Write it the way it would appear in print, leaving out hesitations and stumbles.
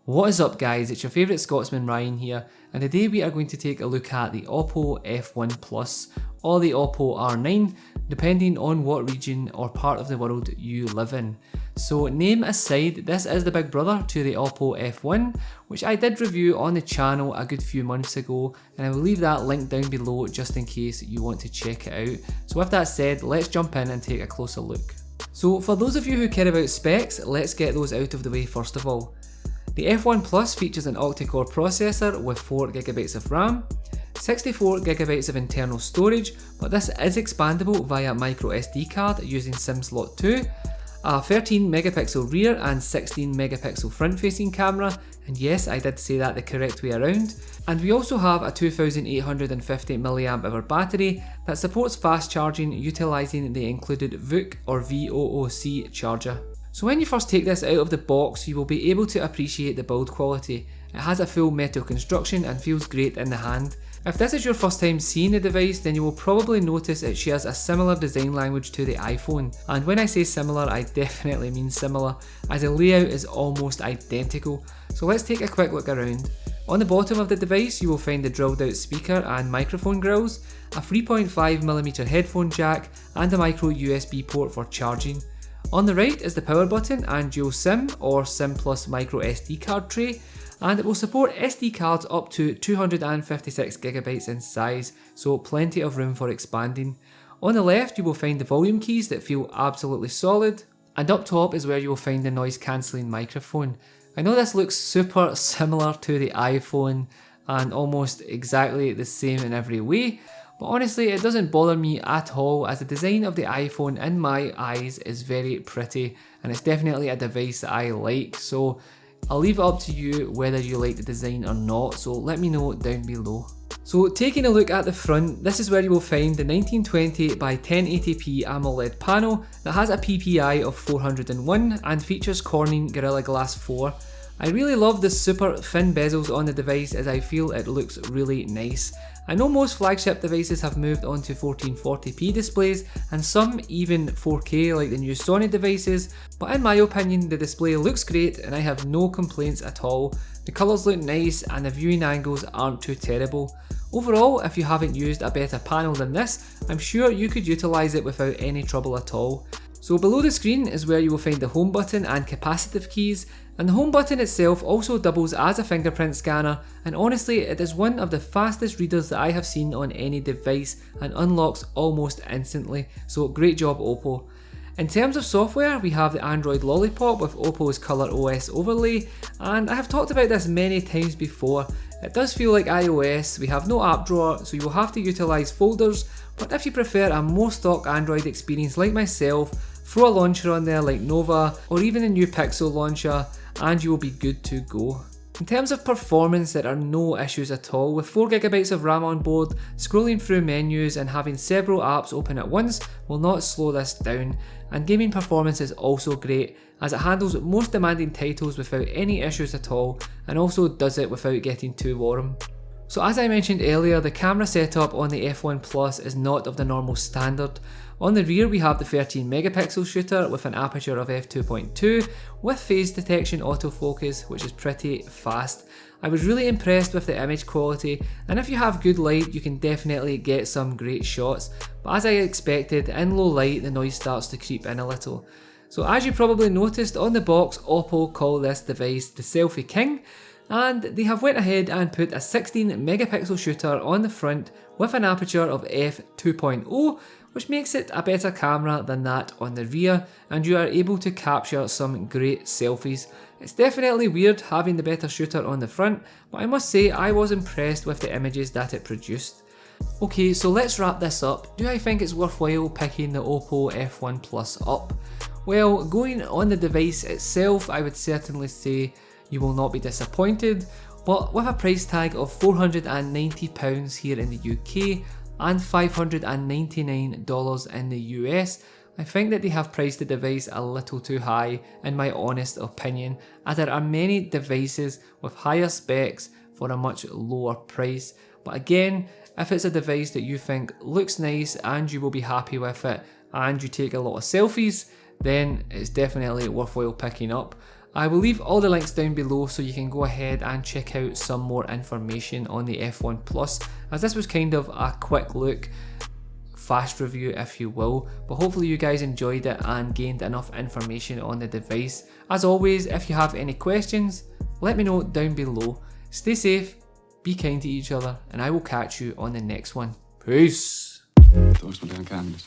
What is up guys, it's your favourite Scotsman Ryan here, and today we are going to take a look at the Oppo F1 Plus or the Oppo R9, depending on what region or part of the world you live in. So name aside, this is the big brother to the Oppo F1, which I did review on the channel a good few months ago, and I will leave that link down below just in case you want to check it out. So with that said, let's jump in and take a closer look. So for those of you who care about specs, let's get those out of the way first of all. The F1 Plus features an octa-core processor with 4GB of RAM, 64GB of internal storage, but this is expandable via micro SD card using SIM slot 2, a 13MP rear and 16MP front facing camera, and yes, I did say that the correct way around, and we also have a 2850mAh battery that supports fast charging utilising the included VOOC or VOOC charger. So when you first take this out of the box, you will be able to appreciate the build quality. It has a full metal construction and feels great in the hand. If this is your first time seeing the device, then you will probably notice it shares a similar design language to the iPhone. And when I say similar, I definitely mean similar, as the layout is almost identical. So let's take a quick look around. On the bottom of the device, you will find the drilled out speaker and microphone grills, a 3.5mm headphone jack, and a micro USB port for charging. On the right is the power button and dual SIM or SIM plus micro SD card tray, and it will support SD cards up to 256GB in size, so plenty of room for expanding. On the left you will find the volume keys that feel absolutely solid, and up top is where you will find the noise cancelling microphone. I know this looks super similar to the iPhone and almost exactly the same in every way, but honestly it doesn't bother me at all, as the design of the iPhone in my eyes is very pretty and it's definitely a device that I like, so I'll leave it up to you whether you like the design or not, so let me know down below. So taking a look at the front, this is where you will find the 1920 by 1080p AMOLED panel that has a PPI of 401 and features Corning Gorilla Glass 4. I really love the super thin bezels on the device, as I feel it looks really nice. I know most flagship devices have moved on to 1440p displays and some even 4K like the new Sony devices, but in my opinion the display looks great and I have no complaints at all. The colours look nice and the viewing angles aren't too terrible. Overall, if you haven't used a better panel than this, I'm sure you could utilise it without any trouble at all. So below the screen is where you will find the home button and capacitive keys, and the home button itself also doubles as a fingerprint scanner, and honestly it is one of the fastest readers that I have seen on any device and unlocks almost instantly, so great job Oppo. In terms of software, we have the Android Lollipop with Oppo's Colour OS overlay, and I have talked about this many times before. It does feel like iOS, we have no app drawer, so you will have to utilise folders, but if you prefer a more stock Android experience like myself, throw a launcher on there like Nova or even a new Pixel launcher and you will be good to go. In terms of performance, there are no issues at all. With 4GB of RAM on board, scrolling through menus and having several apps open at once will not slow this down, and gaming performance is also great as it handles most demanding titles without any issues at all, and also does it without getting too warm. So as I mentioned earlier, the camera setup on the F1 Plus is not of the normal standard. On the rear we have the 13MP shooter with an aperture of f2.2 with phase detection autofocus, which is pretty fast. I was really impressed with the image quality, and if you have good light you can definitely get some great shots, but as I expected, in low light the noise starts to creep in a little. So as you probably noticed on the box, Oppo call this device the Selfie King, and they have went ahead and put a 16MP shooter on the front with an aperture of f2.0, which makes it a better camera than that on the rear, and you are able to capture some great selfies. It's definitely weird having the better shooter on the front, but I must say I was impressed with the images that it produced. Okay, so let's wrap this up. Do I think it's worthwhile picking the Oppo F1 Plus up? Well, going on the device itself, I would certainly say you will not be disappointed, but with a price tag of £490 here in the UK and $599 in the US, I think that they have priced the device a little too high in my honest opinion, as there are many devices with higher specs for a much lower price. But again, if it's a device that you think looks nice and you will be happy with it and you take a lot of selfies, then it's definitely worthwhile picking up. I will leave all the links down below so you can go ahead and check out some more information on the F1 Plus, as this was kind of a quick look, fast review if you will, but hopefully you guys enjoyed it and gained enough information on the device. As always, if you have any questions, let me know down below. Stay safe, be kind to each other, and I will catch you on the next one. Peace! Thoughts were down canvas.